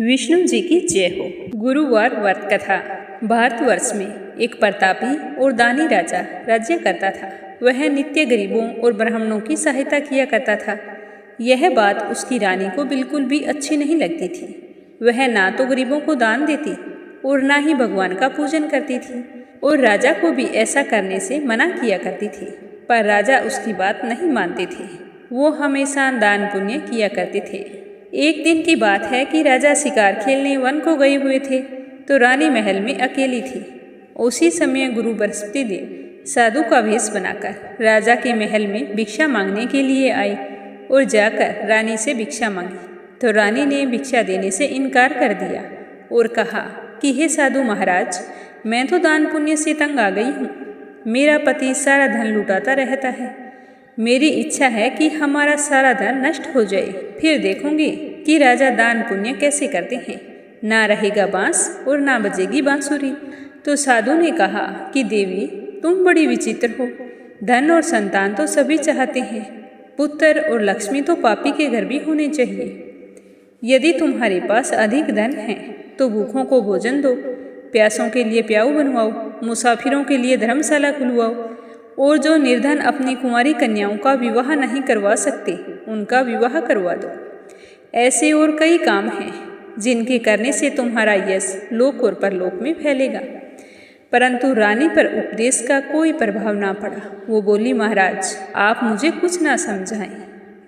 विष्णु जी की जय हो। गुरुवार व्रत कथा। भारतवर्ष में एक प्रतापी और दानी राजा राज्य करता था। वह नित्य गरीबों और ब्राह्मणों की सहायता किया करता था। यह बात उसकी रानी को बिल्कुल भी अच्छी नहीं लगती थी। वह ना तो गरीबों को दान देती और ना ही भगवान का पूजन करती थी, और राजा को भी ऐसा करने से मना किया करती थी। पर राजा उसकी बात नहीं मानते थे। वो हमेशा दान पुण्य किया करते थे। एक दिन की बात है कि राजा शिकार खेलने वन को गए हुए थे, तो रानी महल में अकेली थी। उसी समय गुरु बृहस्पति देव साधु का वेश बनाकर राजा के महल में भिक्षा मांगने के लिए आए और जाकर रानी से भिक्षा मांगी। तो रानी ने भिक्षा देने से इनकार कर दिया और कहा कि हे साधु महाराज, मैं तो दान पुण्य से तंग आ गई हूँ। मेरा पति सारा धन लुटाता रहता है। मेरी इच्छा है कि हमारा सारा धन नष्ट हो जाए, फिर देखूंगी कि राजा दान पुण्य कैसे करते हैं। ना रहेगा बांस और ना बजेगी बांसुरी। तो साधु ने कहा कि देवी, तुम बड़ी विचित्र हो। धन और संतान तो सभी चाहते हैं, पुत्र और लक्ष्मी तो पापी के घर भी होने चाहिए। यदि तुम्हारे पास अधिक धन है तो भूखों को भोजन दो, प्यासों के लिए प्याऊ बनवाओ, मुसाफिरों के लिए धर्मशाला खुलवाओ, और जो निर्धन अपनी कुंवारी कन्याओं का विवाह नहीं करवा सकते उनका विवाह करवा दो। ऐसे और कई काम हैं जिनके करने से तुम्हारा यश लोक और परलोक में फैलेगा। परंतु रानी पर उपदेश का कोई प्रभाव ना पड़ा। वो बोली, महाराज, आप मुझे कुछ ना समझाएं।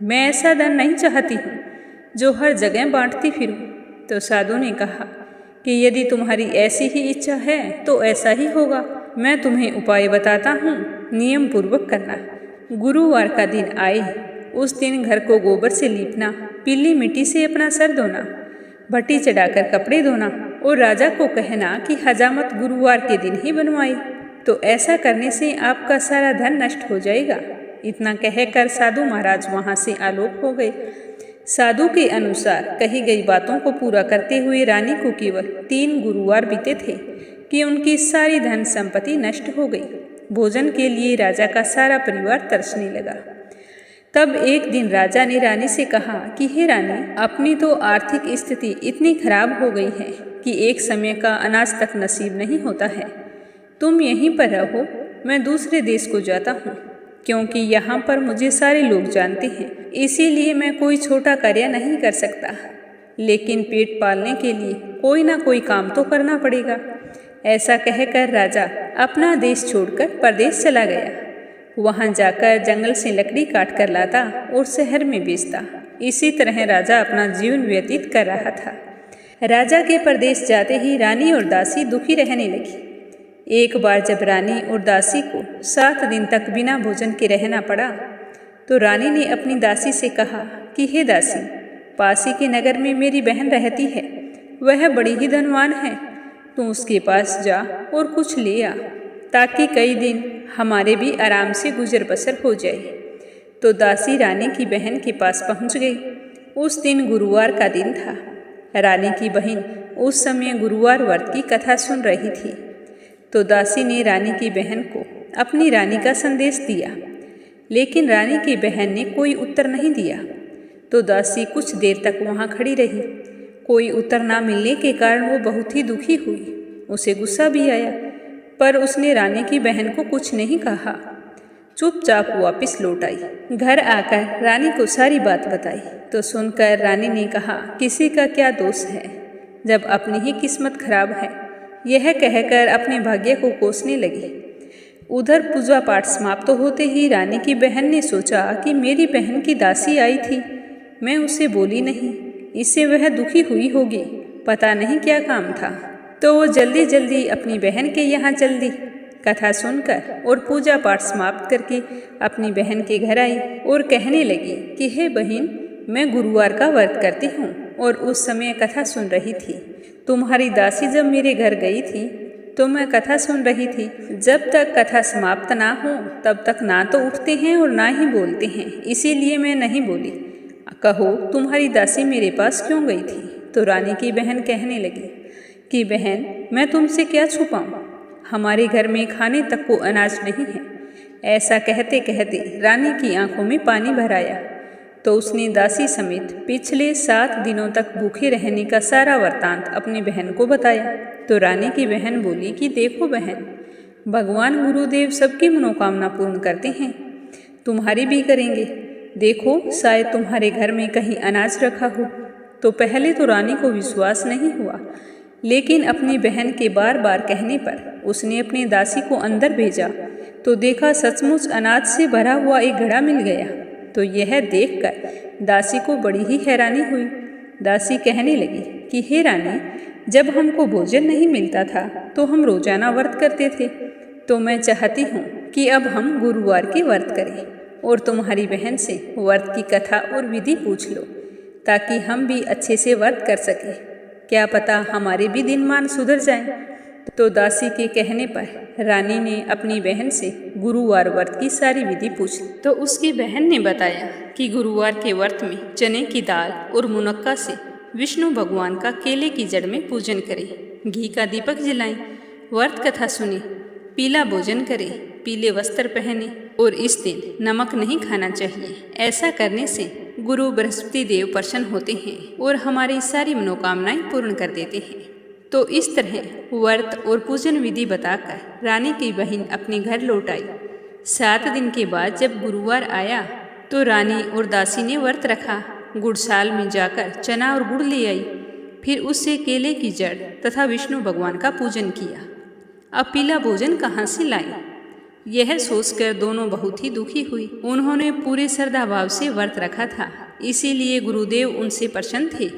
मैं ऐसा धन नहीं चाहती हूँ जो हर जगह बांटती फिरूं। तो साधु ने कहा कि यदि तुम्हारी ऐसी ही इच्छा है तो ऐसा ही होगा। मैं तुम्हें उपाय बताता हूँ, नियम पूर्वक करना। गुरुवार का दिन आए, उस दिन घर को गोबर से लीपना, पीली मिट्टी से अपना सर धोना, भट्टी चढ़ाकर कपड़े धोना, और राजा को कहना कि हजामत गुरुवार के दिन ही बनवाए। तो ऐसा करने से आपका सारा धन नष्ट हो जाएगा। इतना कहकर साधु महाराज वहाँ से आलोक हो गए। साधु के अनुसार कही गई बातों को पूरा करते हुए रानी को केवल 3 गुरुवार बीते थे कि उनकी सारी धन संपत्ति नष्ट हो गई। भोजन के लिए राजा का सारा परिवार तरसने लगा। तब एक दिन राजा ने रानी से कहा कि हे रानी, अपनी तो आर्थिक स्थिति इतनी खराब हो गई है कि एक समय का अनाज तक नसीब नहीं होता है। तुम यहीं पर रहो, मैं दूसरे देश को जाता हूँ, क्योंकि यहाँ पर मुझे सारे लोग जानते हैं। इसीलिए मैं कोई छोटा कार्य नहीं कर सकता, लेकिन पेट पालने के लिए कोई ना कोई काम तो करना पड़ेगा। ऐसा कहकर राजा अपना देश छोड़कर परदेश चला गया। वहाँ जाकर जंगल से लकड़ी काट कर लाता और शहर में बेचता। इसी तरह राजा अपना जीवन व्यतीत कर रहा था। राजा के परदेश जाते ही रानी और दासी दुखी रहने लगी। एक बार जब रानी और दासी को 7 दिन तक बिना भोजन के रहना पड़ा, तो रानी ने अपनी दासी से कहा कि हे दासी, पासी के नगर में मेरी बहन रहती है। वह बड़ी ही धनवान है। तू उसके पास जा और कुछ ले आ, ताकि कई दिन हमारे भी आराम से गुजर बसर हो जाए। तो दासी रानी की बहन के पास पहुंच गई। उस दिन गुरुवार का दिन था। रानी की बहन उस समय गुरुवार व्रत की कथा सुन रही थी। तो दासी ने रानी की बहन को अपनी रानी का संदेश दिया, लेकिन रानी की बहन ने कोई उत्तर नहीं दिया। तो दासी कुछ देर तक वहाँ खड़ी रही। कोई उत्तर ना मिलने के कारण वो बहुत ही दुखी हुई। उसे गुस्सा भी आया, पर उसने रानी की बहन को कुछ नहीं कहा। चुपचाप वापस लौट आई। घर आकर रानी को सारी बात बताई। तो सुनकर रानी ने कहा, किसी का क्या दोष है जब अपनी ही किस्मत खराब है। यह कहकर अपने भाग्य को कोसने लगी। उधर पूजा पाठ समाप्त होते ही रानी की बहन ने सोचा कि मेरी बहन की दासी आई थी, मैं उसे बोली नहीं, इससे वह दुखी हुई होगी, पता नहीं क्या काम था। तो वो जल्दी जल्दी अपनी बहन के यहाँ चल दी। कथा सुनकर और पूजा पाठ समाप्त करके अपनी बहन के घर आई और कहने लगी कि हे बहन, मैं गुरुवार का व्रत करती हूँ और उस समय कथा सुन रही थी। तुम्हारी दासी जब मेरे घर गई थी तो मैं कथा सुन रही थी। जब तक कथा समाप्त ना हो तब तक ना तो उठते हैं और ना ही बोलते हैं, इसीलिए मैं नहीं बोली। कहो, तुम्हारी दासी मेरे पास क्यों गई थी? तो रानी की बहन कहने लगी कि बहन, मैं तुमसे क्या छुपाऊं, हमारे घर में खाने तक को अनाज नहीं है। ऐसा कहते कहते रानी की आंखों में पानी भर आया। तो उसने दासी समेत पिछले 7 दिनों तक भूखे रहने का सारा वृत्तांत अपनी बहन को बताया। तो रानी की बहन बोली कि देखो बहन, भगवान गुरुदेव सबकी मनोकामना पूर्ण करते हैं, तुम्हारी भी करेंगे। देखो शायद तुम्हारे घर में कहीं अनाज रखा हो। तो पहले तो रानी को विश्वास नहीं हुआ, लेकिन अपनी बहन के बार बार कहने पर उसने अपनी दासी को अंदर भेजा तो देखा सचमुच अनाज से भरा हुआ एक घड़ा मिल गया। तो यह देखकर दासी को बड़ी ही हैरानी हुई। दासी कहने लगी कि हे रानी, जब हमको भोजन नहीं मिलता था तो हम रोजाना व्रत करते थे। तो मैं चाहती हूँ कि अब हम गुरुवार के व्रत करें और तुम्हारी बहन से व्रत की कथा और विधि पूछ लो, ताकि हम भी अच्छे से व्रत कर सकें। क्या पता हमारे भी दिनमान सुधर जाए। तो दासी के कहने पर रानी ने अपनी बहन से गुरुवार व्रत की सारी विधि पूछी। तो उसकी बहन ने बताया कि गुरुवार के व्रत में चने की दाल और मुनक्का से विष्णु भगवान का केले की जड़ में पूजन करें, घी का दीपक जलाएं, व्रत कथा सुने, पीला भोजन करें, पीले वस्त्र पहने और इस दिन नमक नहीं खाना चाहिए। ऐसा करने से गुरु बृहस्पति देव प्रसन्न होते हैं और हमारी सारी मनोकामनाएं पूर्ण कर देते हैं। तो इस तरह व्रत और पूजन विधि बताकर रानी की बहन अपने घर लौट आई। 7 दिन के बाद जब गुरुवार आया तो रानी और दासी ने व्रत रखा। गुड़साल में जाकर चना और गुड़ ले आई, फिर उससे केले की जड़ तथा विष्णु भगवान का पूजन किया। अब पीला भोजन कहाँ से लाई, यह सोचकर दोनों बहुत ही दुखी हुई। उन्होंने पूरे श्रद्धा भाव से व्रत रखा था, इसीलिए गुरुदेव उनसे प्रसन्न थे।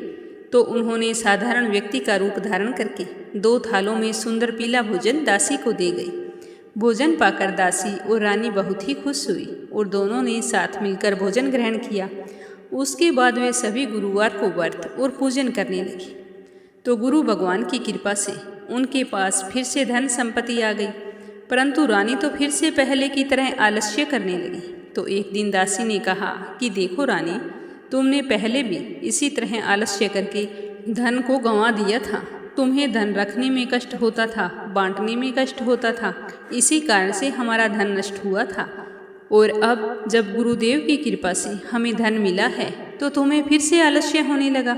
तो उन्होंने साधारण व्यक्ति का रूप धारण करके 2 थालों में सुंदर पीला भोजन दासी को दे गई। भोजन पाकर दासी और रानी बहुत ही खुश हुई और दोनों ने साथ मिलकर भोजन ग्रहण किया। उसके बाद वे सभी गुरुवार को व्रत और पूजन करने लगे। तो गुरु भगवान की कृपा से उनके पास फिर से धन संपत्ति आ गई, परंतु रानी तो फिर से पहले की तरह आलस्य करने लगी। तो एक दिन दासी ने कहा कि देखो रानी, तुमने पहले भी इसी तरह आलस्य करके धन को गंवा दिया था। तुम्हें धन रखने में कष्ट होता था, बांटने में कष्ट होता था, इसी कारण से हमारा धन नष्ट हुआ था। और अब जब गुरुदेव की कृपा से हमें धन मिला है तो तुम्हें फिर से आलस्य होने लगा।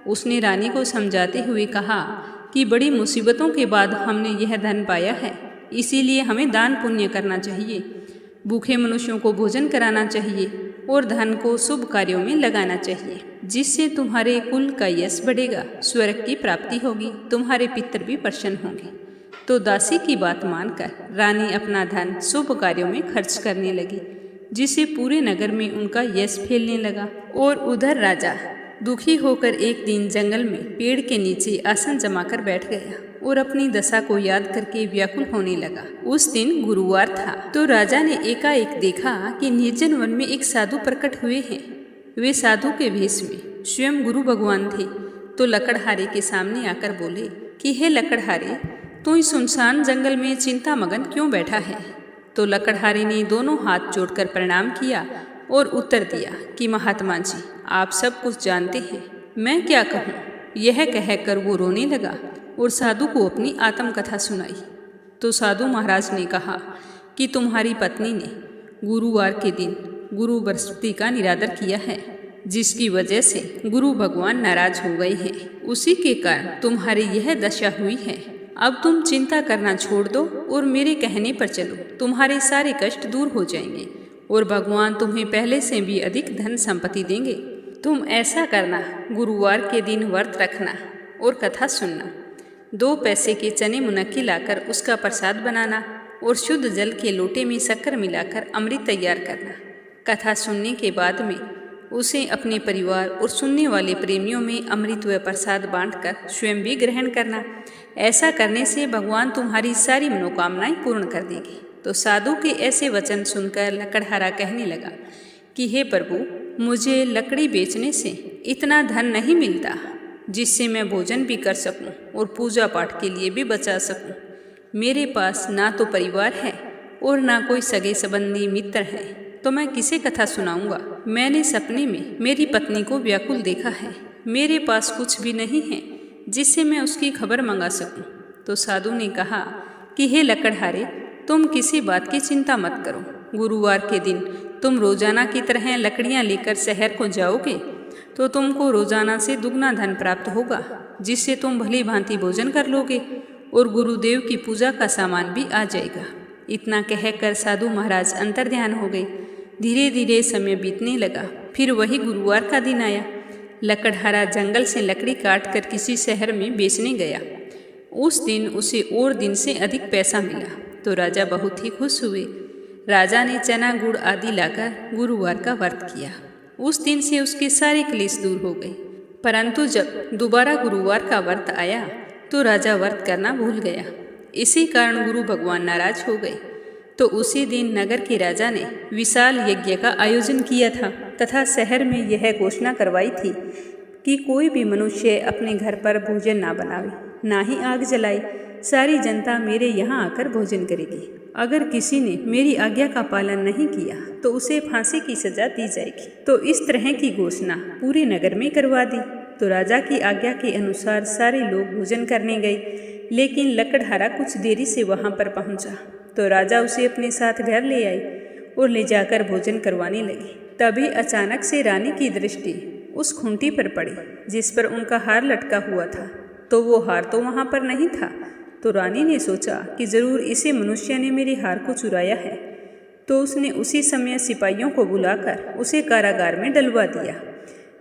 उसने रानी को समझाते हुए कहा कि बड़ी मुसीबतों के बाद हमने यह धन पाया है, इसीलिए हमें दान पुण्य करना चाहिए, भूखे मनुष्यों को भोजन कराना चाहिए और धन को शुभ कार्यों में लगाना चाहिए, जिससे तुम्हारे कुल का यश बढ़ेगा, स्वर्ग की प्राप्ति होगी, तुम्हारे पितर भी प्रसन्न होंगे। तो दासी की बात मानकर रानी अपना धन शुभ कार्यों में खर्च करने लगी, जिससे पूरे नगर में उनका यश फैलने लगा। और उधर राजा दुखी होकर एक दिन जंगल में पेड़ के नीचे आसन जमाकर बैठ गया और अपनी दशा को याद करके व्याकुल होने लगा। उस दिन गुरुवार था। तो राजा ने एकाएक देखा कि निर्जन वन में एक साधु प्रकट हुए हैं। वे साधु के वेश में स्वयं गुरु भगवान थे। तो लकड़हारे के सामने आकर बोले कि हे लकड़हारे, तू इस सुनसान जंगल में चिंता मगन क्यों बैठा है? तो लकड़हारे ने दोनों हाथ जोड़कर प्रणाम किया और उत्तर दिया कि महात्मा जी, आप सब कुछ जानते हैं, मैं क्या कहूँ। यह कहकर वो रोने लगा और साधु को अपनी आत्मकथा सुनाई। तो साधु महाराज ने कहा कि तुम्हारी पत्नी ने गुरुवार के दिन गुरु बृहस्पति का निरादर किया है, जिसकी वजह से गुरु भगवान नाराज हो गए हैं। उसी के कारण तुम्हारी यह दशा हुई है। अब तुम चिंता करना छोड़ दो और मेरे कहने पर चलो, तुम्हारे सारे कष्ट दूर हो जाएंगे और भगवान तुम्हें पहले से भी अधिक धन संपत्ति देंगे। तुम ऐसा करना, गुरुवार के दिन व्रत रखना और कथा सुनना। 2 पैसे के चने मुनक्की लाकर उसका प्रसाद बनाना और शुद्ध जल के लोटे में शक्कर मिलाकर अमृत तैयार करना। कथा सुनने के बाद में उसे अपने परिवार और सुनने वाले प्रेमियों में अमृत व प्रसाद बांटकर स्वयं भी ग्रहण करना। ऐसा करने से भगवान तुम्हारी सारी मनोकामनाएं पूर्ण कर देंगे। तो साधु के ऐसे वचन सुनकर लकड़हारा कहने लगा कि हे प्रभु, मुझे लकड़ी बेचने से इतना धन नहीं मिलता जिससे मैं भोजन भी कर सकूं और पूजा पाठ के लिए भी बचा सकूं। मेरे पास ना तो परिवार है और ना कोई सगे संबंधी मित्र है, तो मैं किसे कथा सुनाऊंगा। मैंने सपने में मेरी पत्नी को व्याकुल देखा है, मेरे पास कुछ भी नहीं है जिससे मैं उसकी खबर मंगा सकूं। तो साधु ने कहा कि हे लकड़हारे, तुम किसी बात की चिंता मत करो। गुरुवार के दिन तुम रोजाना की तरह लकड़ियां लेकर शहर को जाओगे तो तुमको रोजाना से दुगना धन प्राप्त होगा, जिससे तुम भली भांति भोजन कर लोगे और गुरुदेव की पूजा का सामान भी आ जाएगा। इतना कहकर साधु महाराज अंतर्ध्यान हो गए। धीरे धीरे समय बीतने लगा। फिर वही गुरुवार का दिन आया। लकड़हारा जंगल से लकड़ी काट कर किसी शहर में बेचने गया। उस दिन उसे और दिन से अधिक पैसा मिला तो राजा बहुत ही खुश हुए। राजा ने चना गुड़ आदि लाकर गुरुवार का व्रत किया। उस दिन से उसके सारे क्लेश दूर हो गए। परंतु जब दोबारा गुरुवार का व्रत आया तो राजा व्रत करना भूल गया। इसी कारण गुरु भगवान नाराज हो गए। तो उसी दिन नगर के राजा ने विशाल यज्ञ का आयोजन किया था तथा शहर में यह घोषणा करवाई थी कि कोई भी मनुष्य अपने घर पर भोजन ना बनावे, ना ही आग जलाए। सारी जनता मेरे यहाँ आकर भोजन करेगी। अगर किसी ने मेरी आज्ञा का पालन नहीं किया तो उसे फांसी की सजा दी जाएगी। तो इस तरह की घोषणा पूरे नगर में करवा दी। तो राजा की आज्ञा के अनुसार सारे लोग भोजन करने गए, लेकिन लकड़हारा कुछ देरी से वहां पर पहुंचा। तो राजा उसे अपने साथ घर ले आई और ले जाकर भोजन करवाने लगे। तभी अचानक से रानी की दृष्टि उस खूंटी पर पड़ी जिस पर उनका हार लटका हुआ था। तो वो हार तो वहां पर नहीं था। तो रानी ने सोचा कि जरूर इसी मनुष्य ने मेरे हार को चुराया है। तो उसने उसी समय सिपाहियों को बुलाकर उसे कारागार में डलवा दिया।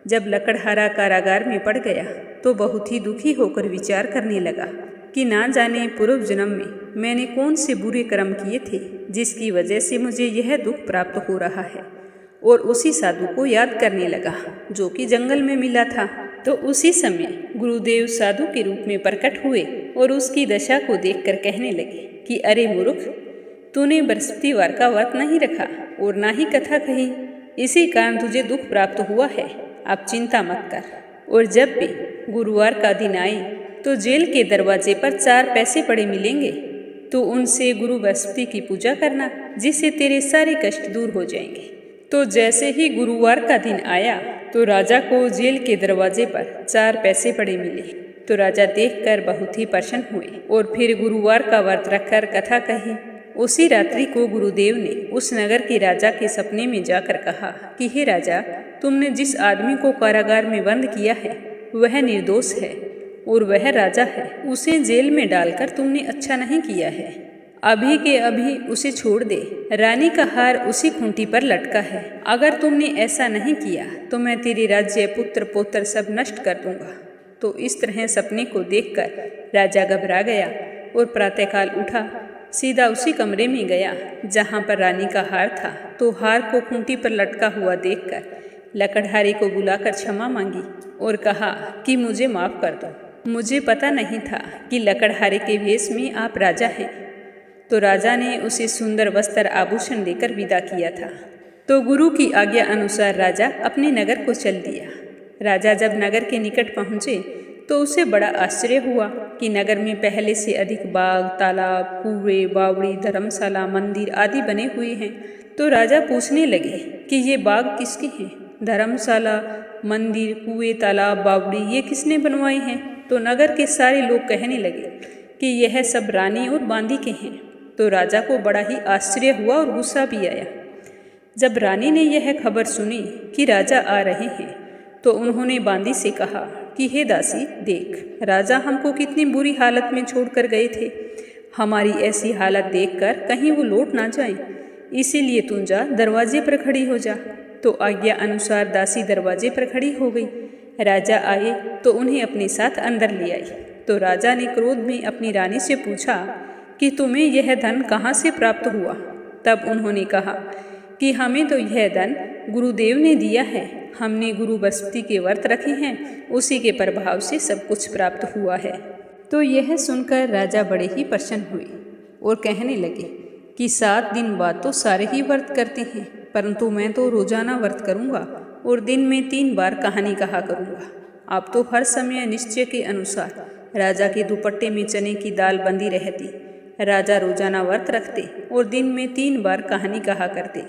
जब लकड़हारा कारागार में पड़ गया तो बहुत ही दुखी होकर विचार करने लगा कि ना जाने पूर्व जन्म में मैंने कौन से बुरे कर्म किए थे जिसकी वजह से मुझे यह दुख प्राप्त हो रहा है। और उसी साधु को याद करने लगा जो कि जंगल में मिला था। तो उसी समय गुरुदेव साधु के रूप में प्रकट हुए और उसकी दशा को देखकर कहने लगे कि अरे मूर्ख, तूने बृहस्पतिवार का व्रत नहीं रखा और ना ही कथा कही, इसी कारण तुझे दुख प्राप्त हुआ है। अब चिंता मत कर, और जब भी गुरुवार का दिन आए तो जेल के दरवाजे पर 4 पैसे पड़े मिलेंगे। तो उनसे गुरु बृहस्पति की पूजा करना, जिससे तेरे सारे कष्ट दूर हो जाएंगे। तो जैसे ही गुरुवार का दिन आया तो राजा को जेल के दरवाजे पर 4 पैसे पड़े मिले। तो राजा देखकर बहुत ही प्रसन्न हुए और फिर गुरुवार का व्रत रखकर कथा कही। उसी रात्रि को गुरुदेव ने उस नगर के राजा के सपने में जाकर कहा कि हे राजा, तुमने जिस आदमी को कारागार में बंद किया है वह निर्दोष है और वह राजा है। उसे जेल में डालकर तुमने अच्छा नहीं किया है। अभी के अभी उसे छोड़ दे। रानी का हार उसी खूंटी पर लटका है। अगर तुमने ऐसा नहीं किया तो मैं तेरे राज्य, पुत्र पौत्र सब नष्ट कर दूंगा। तो इस तरह सपने को देखकर राजा घबरा गया और प्रातःकाल उठा, सीधा उसी कमरे में गया जहाँ पर रानी का हार था। तो हार को खूंटी पर लटका हुआ देखकर लकड़हारे को बुलाकर क्षमा मांगी और कहा कि मुझे माफ़ कर दो, मुझे पता नहीं था कि लकड़हारे के वेश में आप राजा हैं। तो राजा ने उसे सुंदर वस्त्र आभूषण देकर विदा किया था। तो गुरु की आज्ञा अनुसार राजा अपने नगर को चल दिया। राजा जब नगर के निकट पहुँचे तो उसे बड़ा आश्चर्य हुआ कि नगर में पहले से अधिक बाग, तालाब, कुएं, बावड़ी, धर्मशाला, मंदिर आदि बने हुए हैं। तो राजा पूछने लगे कि ये बाग किसके हैं? धर्मशाला, मंदिर, कुएं, तालाब, बावड़ी ये किसने बनवाए हैं? तो नगर के सारे लोग कहने लगे कि यह सब रानी और बांदी के हैं। तो राजा को बड़ा ही आश्चर्य हुआ और गुस्सा भी आया। जब रानी ने यह खबर सुनी कि राजा आ रहे हैं तो उन्होंने बांदी से कहा कि हे दासी, देख, राजा हमको कितनी बुरी हालत में छोड़कर गए थे। हमारी ऐसी हालत देखकर कहीं वो लौट ना जाए, इसीलिए तू जा, दरवाजे पर खड़ी हो जा। तो आज्ञा अनुसार दासी दरवाजे पर खड़ी हो गई। राजा आए तो उन्हें अपने साथ अंदर ले आई। तो राजा ने क्रोध में अपनी रानी से पूछा कि तुम्हें यह धन कहाँ से प्राप्त हुआ? तब उन्होंने कहा कि हमें तो यह धन गुरुदेव ने दिया है। हमने गुरु बृहस्पति के व्रत रखे हैं, उसी के प्रभाव से सब कुछ प्राप्त हुआ है। तो यह सुनकर राजा बड़े ही प्रसन्न हुए और कहने लगे कि 7 दिन बाद तो सारे ही व्रत करते हैं, परंतु मैं तो रोजाना व्रत करूँगा और दिन में 3 बार कहानी कहा करूँगा। अब तो हर समय निश्चय के अनुसार राजा के दुपट्टे में चने की दाल बंधी रहती। राजा रोजाना व्रत रखते और दिन में 3 बार कहानी कहा करते।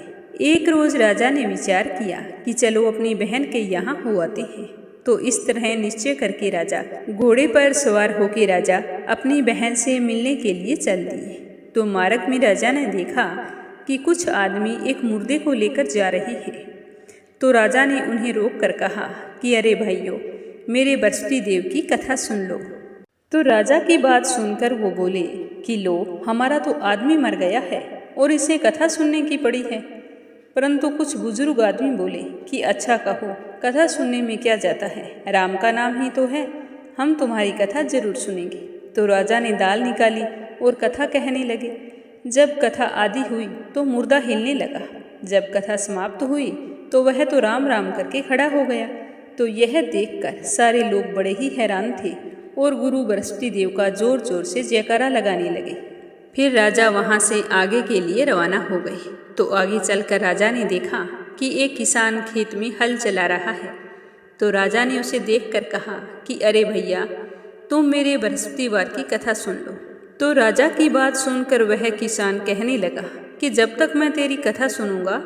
एक रोज राजा ने विचार किया कि चलो अपनी बहन के यहाँ हो आते हैं। तो इस तरह निश्चय करके राजा घोड़े पर सवार होकर राजा अपनी बहन से मिलने के लिए चल दिए। तो मार्ग में राजा ने देखा कि कुछ आदमी एक मुर्दे को लेकर जा रहे हैं। तो राजा ने उन्हें रोक कर कहा कि अरे भाइयों, मेरे बृहस्पति देव की कथा सुन लो। तो राजा की बात सुनकर वो बोले कि लो, हमारा तो आदमी मर गया है और इसे कथा सुनने की पड़ी है। परंतु कुछ बुजुर्ग आदमी बोले कि अच्छा कहो, कथा सुनने में क्या जाता है, राम का नाम ही तो है, हम तुम्हारी कथा जरूर सुनेंगे। तो राजा ने दाल निकाली और कथा कहने लगे। जब कथा आदि हुई तो मुर्दा हिलने लगा। जब कथा समाप्त हुई तो वह तो राम राम करके खड़ा हो गया। तो यह देखकर सारे लोग बड़े ही हैरान थे और गुरु बृहस्पति देव का जोर जोर से जयकारा लगाने लगे। फिर राजा वहाँ से आगे के लिए रवाना हो गए। तो आगे चलकर राजा ने देखा कि एक किसान खेत में हल चला रहा है। तो राजा ने उसे देखकर कहा कि अरे भैया, तुम मेरे बृहस्पतिवार की कथा सुन लो। तो राजा की बात सुनकर वह किसान कहने लगा कि जब तक मैं तेरी कथा सुनूंगा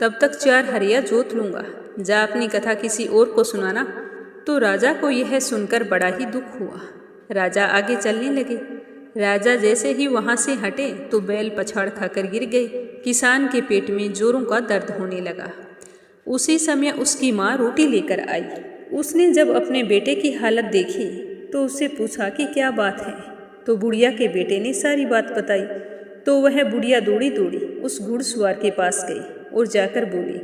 तब तक 4 हरिया जोत लूँगा, जा अपनी कथा किसी और को सुनाना। तो राजा को यह सुनकर बड़ा ही दुख हुआ। राजा आगे चलने लगे। राजा जैसे ही वहाँ से हटे तो बैल पछाड़ खाकर गिर गए। किसान के पेट में जोरों का दर्द होने लगा। उसी समय उसकी माँ रोटी लेकर आई। उसने जब अपने बेटे की हालत देखी तो उससे पूछा कि क्या बात है। तो बुढ़िया के बेटे ने सारी बात बताई। तो वह बुढ़िया दौड़ी दौड़ी उस घुड़सवार के पास गई और जाकर बोली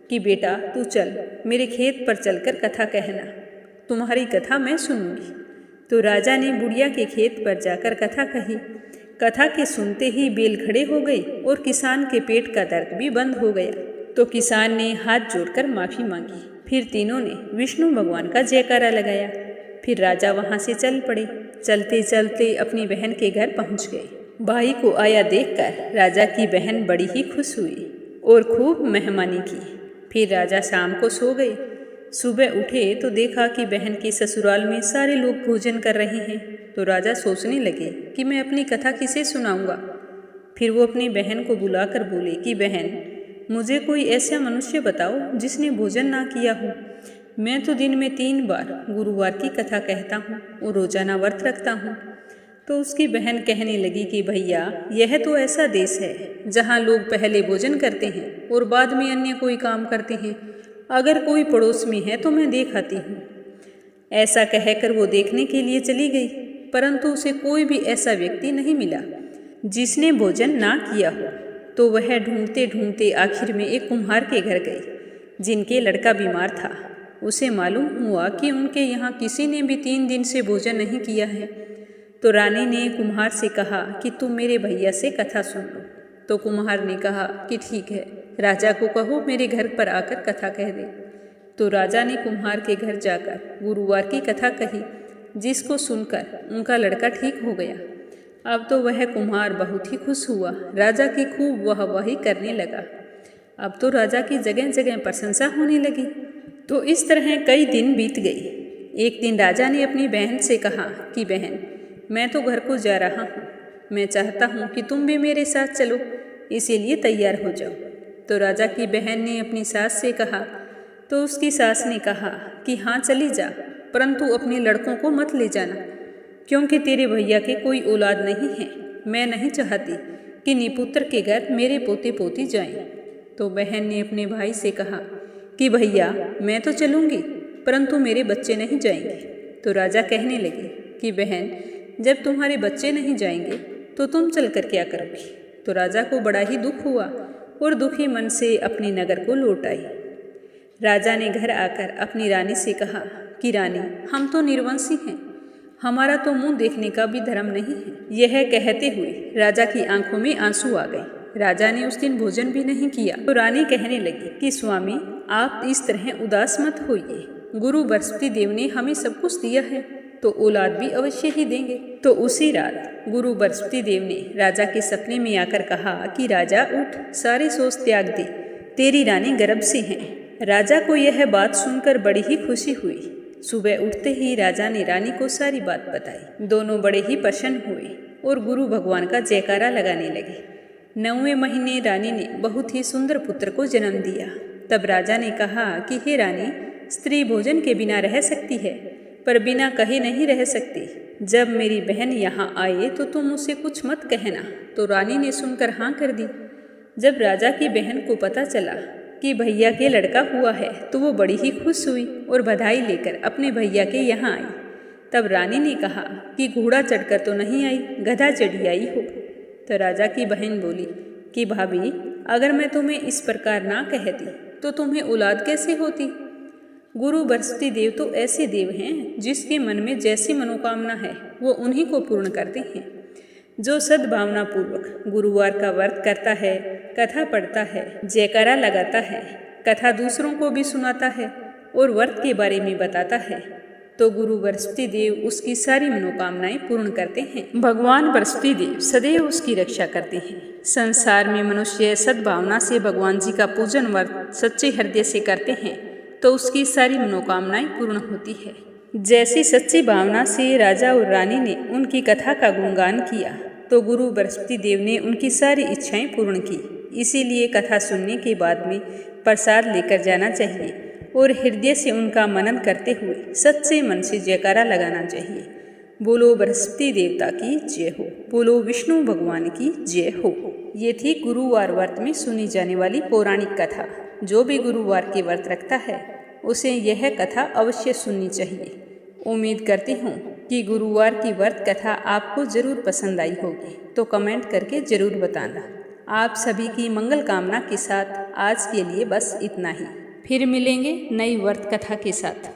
कि बेटा, तू चल, मेरे खेत पर चलकर कथा कहना, तुम्हारी कथा मैं सुनूंगी। तो राजा ने बुढ़िया के खेत पर जाकर कथा कही। कथा के सुनते ही बैल खड़े हो गए और किसान के पेट का दर्द भी बंद हो गया। तो किसान ने हाथ जोड़कर माफ़ी मांगी। फिर तीनों ने विष्णु भगवान का जयकारा लगाया। फिर राजा वहाँ से चल पड़े। चलते चलते अपनी बहन के घर पहुँच गए। भाई को आया देखकर राजा की बहन बड़ी ही खुश हुई और खूब मेहमानी की। फिर राजा शाम को सो गए। सुबह उठे तो देखा कि बहन के ससुराल में सारे लोग भोजन कर रहे हैं। तो राजा सोचने लगे कि मैं अपनी कथा किसे सुनाऊंगा। फिर वो अपनी बहन को बुलाकर बोले कि बहन, मुझे कोई ऐसा मनुष्य बताओ जिसने भोजन ना किया हो। मैं तो दिन में 3 बार गुरुवार की कथा कहता हूँ और रोजाना व्रत रखता हूँ। तो उसकी बहन कहने लगी कि भैया, यह तो ऐसा देश है जहाँ लोग पहले भोजन करते हैं और बाद में अन्य कोई काम करते हैं। अगर कोई पड़ोस में है तो मैं देख आती हूँ। ऐसा कहकर वो देखने के लिए चली गई, परंतु उसे कोई भी ऐसा व्यक्ति नहीं मिला जिसने भोजन ना किया हो। तो वह ढूंढते ढूंढते आखिर में एक कुम्हार के घर गई जिनके लड़का बीमार था। उसे मालूम हुआ कि उनके यहाँ किसी ने भी 3 दिन से भोजन नहीं किया है। तो रानी ने कुम्हार से कहा कि तुम मेरे भैया से कथा सुन लो। तो कुम्हार ने कहा कि ठीक है, राजा को कहो मेरे घर पर आकर कथा कह दे। तो राजा ने कुम्हार के घर जाकर गुरुवार की कथा कही, जिसको सुनकर उनका लड़का ठीक हो गया। अब तो वह कुम्हार बहुत ही खुश हुआ, राजा की खूब वाहवाही करने लगा। अब तो राजा की जगह जगह प्रशंसा होने लगी। तो इस तरह कई दिन बीत गए। एक दिन राजा ने अपनी बहन से कहा कि बहन, मैं तो घर को जा रहा हूँ, मैं चाहता हूँ कि तुम भी मेरे साथ चलो, इसीलिए तैयार हो जाओ। तो राजा की बहन ने अपनी सास से कहा। तो उसकी सास ने कहा कि हाँ चली जा, परंतु अपने लड़कों को मत ले जाना, क्योंकि तेरे भैया के कोई औलाद नहीं है। मैं नहीं चाहती कि निपुत्र के घर मेरे पोते पोती जाएं। तो बहन ने अपने भाई से कहा कि भैया, मैं तो चलूँगी, परंतु मेरे बच्चे नहीं जाएंगे। तो राजा कहने लगे कि बहन, जब तुम्हारे बच्चे नहीं जाएंगे तो तुम चलकर क्या करोगी। तो राजा को बड़ा ही दुख हुआ और दुखी मन से अपनी नगर को लौट आई। राजा ने घर आकर अपनी रानी से कहा कि रानी, हम तो निर्वंशी हैं, हमारा तो मुंह देखने का भी धर्म नहीं है। यह कहते हुए राजा की आंखों में आंसू आ गए। राजा ने उस दिन भोजन भी नहीं किया। तो रानी कहने लगी कि स्वामी, आप इस तरह उदास मत होइए, गुरु बृहस्पति देव ने हमें सब कुछ दिया है तो औलाद भी अवश्य ही देंगे। तो उसी रात गुरु बृहस्पति देव ने राजा के सपने में आकर कहा कि राजा उठ, सारे सोच त्याग दे, तेरी रानी गर्भ से है। राजा को यह बात सुनकर बड़ी ही खुशी हुई। सुबह उठते ही राजा ने रानी को सारी बात बताई। दोनों बड़े ही प्रसन्न हुए और गुरु भगवान का जयकारा लगाने लगे। 9वें महीने रानी ने बहुत ही सुंदर पुत्र को जन्म दिया। तब राजा ने कहा कि हे रानी, स्त्री भोजन के बिना रह सकती है, पर बिना कहे नहीं रह सकती। जब मेरी बहन यहाँ आए तो तुम उसे कुछ मत कहना। तो रानी ने सुनकर हाँ कर दी। जब राजा की बहन को पता चला कि भैया के लड़का हुआ है तो वो बड़ी ही खुश हुई और बधाई लेकर अपने भैया के यहाँ आई। तब रानी ने कहा कि घोड़ा चढ़कर तो नहीं आई, गधा चढ़ी आई हो। तो राजा की बहन बोली कि भाभी, अगर मैं तुम्हें इस प्रकार ना कहती तो तुम्हें औलाद कैसे होती। गुरु बृहस्पति देव तो ऐसे देव हैं जिसके मन में जैसी मनोकामना है वो उन्हीं को पूर्ण करते हैं। जो सद्भावना पूर्वक गुरुवार का व्रत करता है, कथा पढ़ता है, जयकारा लगाता है, कथा दूसरों को भी सुनाता है और व्रत के बारे में बताता है, तो गुरु बृहस्पति देव उसकी सारी मनोकामनाएं पूर्ण करते हैं। भगवान बृहस्पति देव सदैव उसकी रक्षा करते हैं। संसार में मनुष्य सद्भावना से भगवान जी का पूजन व्रत सच्चे हृदय से करते हैं तो उसकी सारी मनोकामनाएं पूर्ण होती है। जैसी सच्ची भावना से राजा और रानी ने उनकी कथा का गुणगान किया तो गुरु बृहस्पति देव ने उनकी सारी इच्छाएं पूर्ण की। इसीलिए कथा सुनने के बाद में प्रसाद लेकर जाना चाहिए और हृदय से उनका मनन करते हुए सच्चे मन से जयकारा लगाना चाहिए। बोलो बृहस्पति देवता की जय हो, बोलो विष्णु भगवान की जय हो। ये थी गुरुवार व्रत में सुनी जाने वाली पौराणिक कथा। जो भी गुरुवार के व्रत रखता है उसे यह कथा अवश्य सुननी चाहिए। उम्मीद करती हूँ कि गुरुवार की व्रत कथा आपको ज़रूर पसंद आई होगी, तो कमेंट करके ज़रूर बताना। आप सभी की मंगल कामना के साथ आज के लिए बस इतना ही। फिर मिलेंगे नई व्रत कथा के साथ।